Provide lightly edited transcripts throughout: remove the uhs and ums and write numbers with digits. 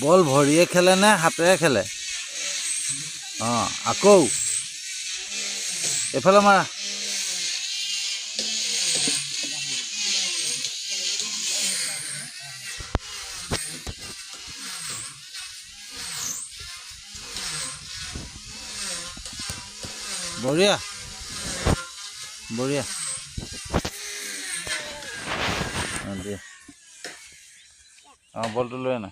বল ভৰিয়ে খেলে নে হাতেৰে খেলে? অঁ আকৌ এইফালে মাৰা। বঢ়িয়া বঢ়িয়া। অঁ দিয়া। অঁ বলটো লৈ আনা।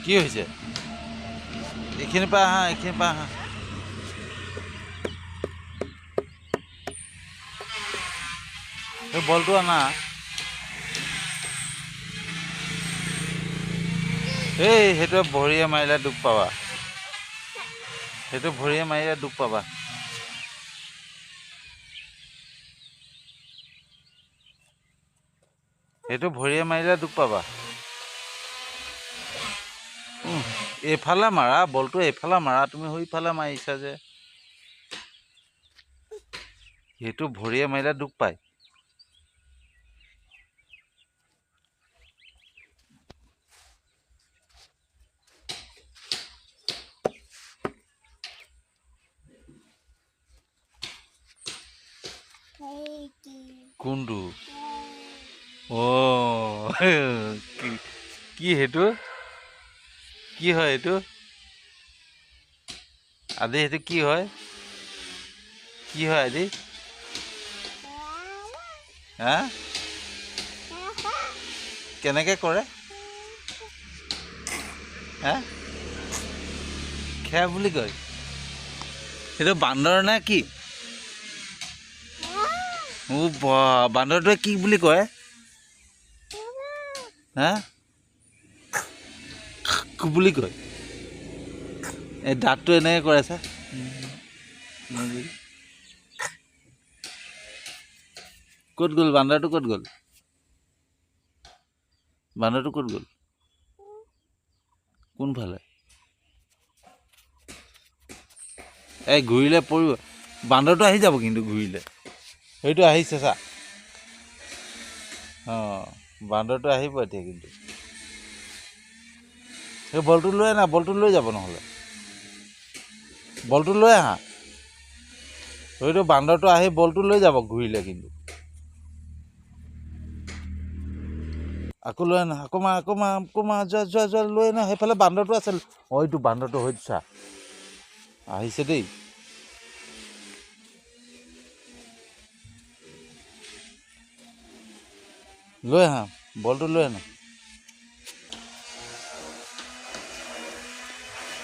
কি হৈছে? এইখিনিৰ পৰা আহা, এইখিনিৰ পৰা আহা। এই বলটো আনা। এই সেইটোৱে ভৰিয়ে মাৰিলে দুখ পাবা। সেইটো ভৰিয়ে মাৰিলে দুখ পাবা। সেইটো ভৰিয়ে মাৰিলে দুখ পাবা। এইফালে মাৰা, বলটো এইফালে মাৰা, তুমি সেইফালে মাৰিছা যে। সেইটো ভৰিয়ে মাৰিলে দুখ পায়। কোনটো? অঁ কি সেইটো? কি হয় এইটো? আদি সেইটো কি হয়? কি হয় আদি? হা? কেনেকৈ কৰে? হা? খে বুলি কয়। সেইটো বান্দৰ নে কি? বান্দৰটোৱে কি বুলি কয়? হা? বুলি কয়। এই দাঁতটো এনেকৈ কৰে চা। ক'ত গ'ল বান্দৰটো? ক'ত গ'ল? বান্দৰটো ক'ত গ'ল? কোনফালে? এই ঘূৰিলে পৰিব। বান্দৰটো আহি যাব কিন্তু ঘূৰিলে। সেইটো আহিছে চা। অঁ বান্দৰটো আহিব এতিয়া কিন্তু। সেই বলটো লৈ আনা, বলটো লৈ যাব নহ'লে। বলটো লৈ আহা। সেইটো বান্দৰটো আহি বলটো লৈ যাব ঘূৰিলে কিন্তু। আকৌ লৈ আনা, আকৌ মাৰ, আকৌ মাৰ, আকৌ মাৰ, যোৱা যোৱা যোৱা লৈ আনা। সেইফালে বান্দৰটো আছে। অঁ এইটো বান্দৰটো হয়তো চা আহিছে দেই। লৈ আহা, বলটো লৈ আনা।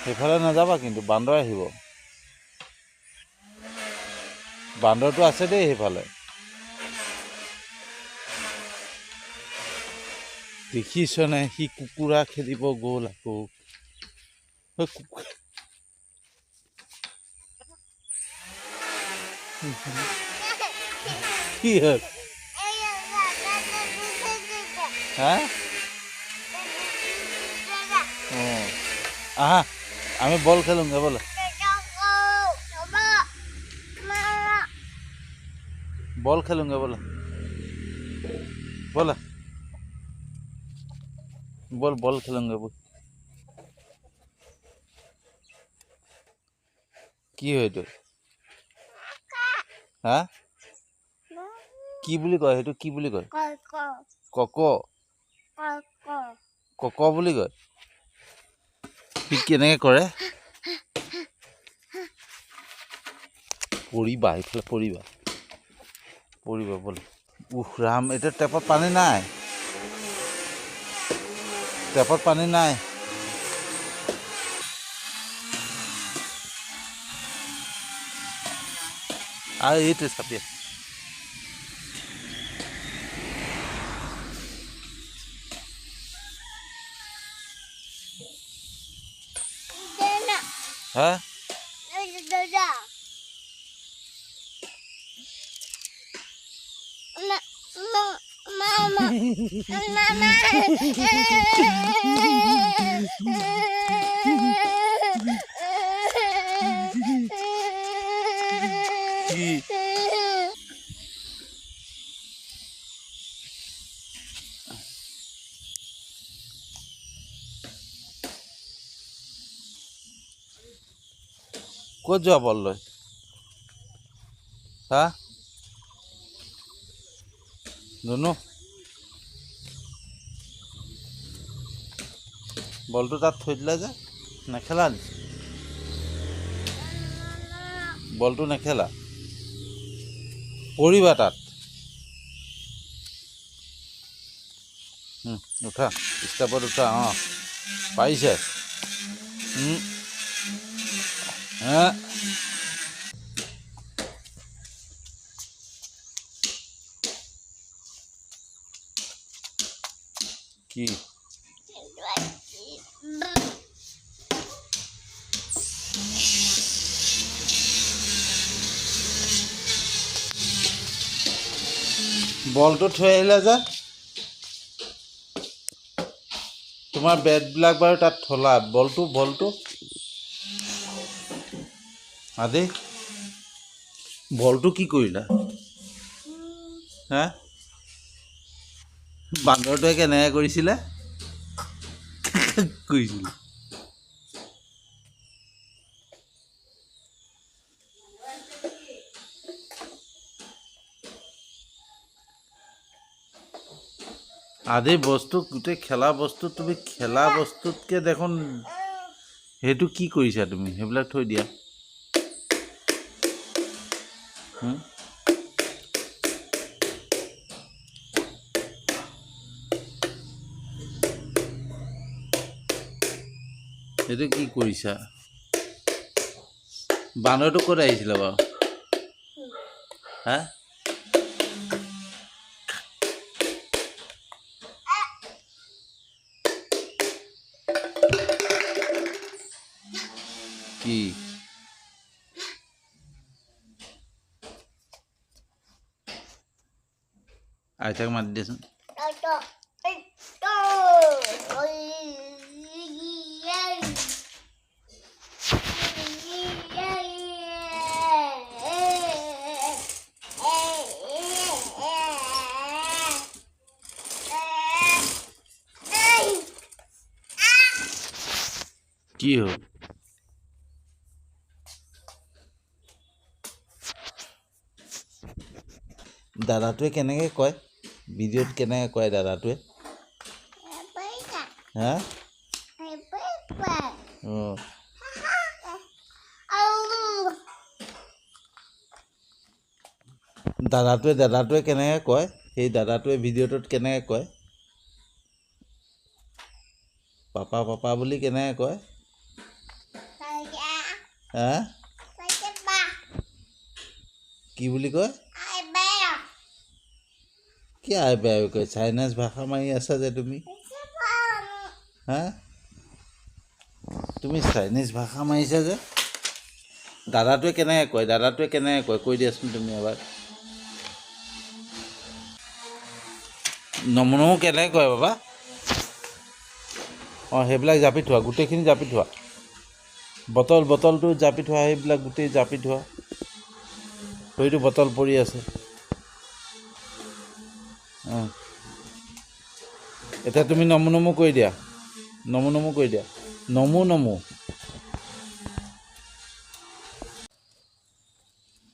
সেইফালে নাযাবা কিন্তু, বান্দৰ আহিব। বান্দৰটো আছে দেই সেইফালে। দেখিছনে সি কুকুৰা খেদিব গ'ল আকৌ। কি হ'ল? হা? অঁ আহা, আমি বল খেলোঁগে ব'লা। বল খেলোঁগে ব'লা। ব'লা বল, বল খেলোঁগে বল। কি হয় এইটো? হা? কি বুলি কয় সেইটো? কি বুলি কয়? কক? কক বুলি কয়। সি কেনেকৈ কৰে? পৰিবা, এইফালে পৰিবা, পৰিবা ব'ল। উফ ৰাম, এতিয়া টেপত পানী নাই। টেপত পানী নাই। আৰু এইটো চাপি হা? ক'ত যোৱা বল লৈ হা ধুনু বলটো তাত থৈ দিলে যে নেখেলা নি বলটো নেখেলা পৰিবা তাত উঠা ষ্টেপত উঠা অঁ পাৰিছে কি বলটো থৈ আহিলে যে তোমাৰ বেটবিলাক বাৰু তাত থলা বলটো আদি বলটো কি কৰিলা হা বান্দৰটোৱে কেনেকৈ কৰিছিলে কৰিছিলে আদি বস্তু গোটেই খেলা বস্তু তুমি খেলা বস্তুতকৈ দেখোন সেইটো কি কৰিছা তুমি সেইবিলাক থৈ দিয়া সেইটো কি কৰিছা বান্দৰটো ক'ত আহিছিলে বাৰু হা কি আইতাক মাতি দিয়াচোন কি হ'ল দাদাটোৱে কেনেকৈ কয় ভিডিঅ'ত কেনেকৈ কয় দাদাটোৱে হা অঁ দাদাটোৱে কেনেকৈ কয় সেই দাদাটোৱে ভিডিঅ'টোত কেনেকৈ কয় পাপা বুলি কেনেকৈ কয় হা কি বুলি কয় কি আই বেয়া কয় চাইনিজ ভাষা মাৰি আছা যে তুমি হা তুমি চাইনিজ ভাষা মাৰিছা যে দাদাটোৱে কেনেকৈ কয় কৈ দিয়াচোন তুমি এবাৰ নমু কেনেকৈ কয় বাবা অঁ সেইবিলাক জাপি থোৱা গোটেইখিনি জাপি থোৱা বটলটো জাপি থোৱা সেইবিলাক গোটেই জাপি থোৱা সেইটো বটল পৰি আছে অঁ এতিয়া তুমি নমু কৰি দিয়া নমু কৰি দিয়া নমু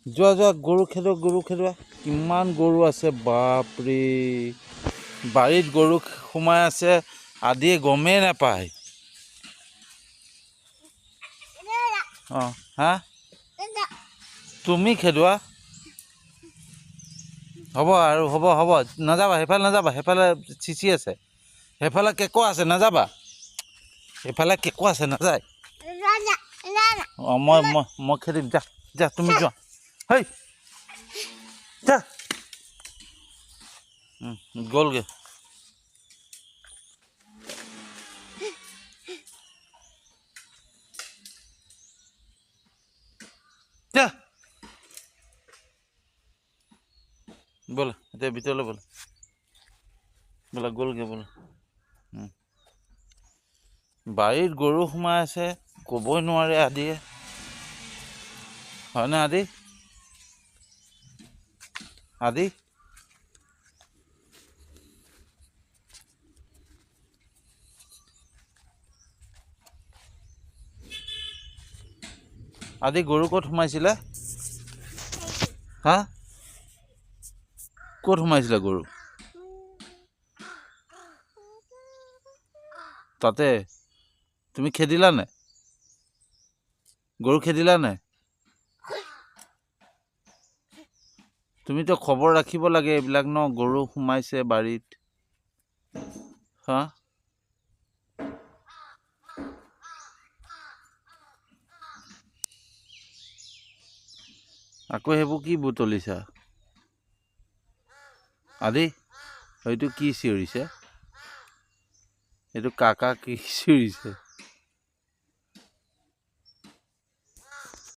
যোৱা গৰু খেদোৱা কিমান গৰু আছে বাপৰে বাৰীত গৰু সোমাই আছে আদিয়ে গমেই নাপায় অঁ হা তুমি খেদোৱা হ'ব নাযাবা সেইফালে চিচি আছে সেইফালে কেঁকো আছে নাযাবা সেইফালে কেঁকো আছে নাযায় অঁ মই খেদিম যা তুমি যোৱা হেই যা গ'লগৈ যা ব'লা এতিয়া ভিতৰলৈ ব'লা গ'লগৈ ব'লা বাৰীত গৰু সোমাই আছে ক'বই নোৱাৰে আদিয়ে হয়নে আদি আজি গৰু ক'ত সোমাইছিলে? হা? ক'ত সোমাইছিলে গৰু? তাতে তুমি খেদিলা নাই? গৰু খেদিলা নাই? তুমিতো খবৰ ৰাখিব লাগে এইবিলাক ন, গৰু সোমাইছে বাৰীত। হা? আকৌ সেইবোৰ কি বুটলিছা? আদি হয়তো কি চিঞৰিছে? এইটো কাকা কি চিঞৰিছে?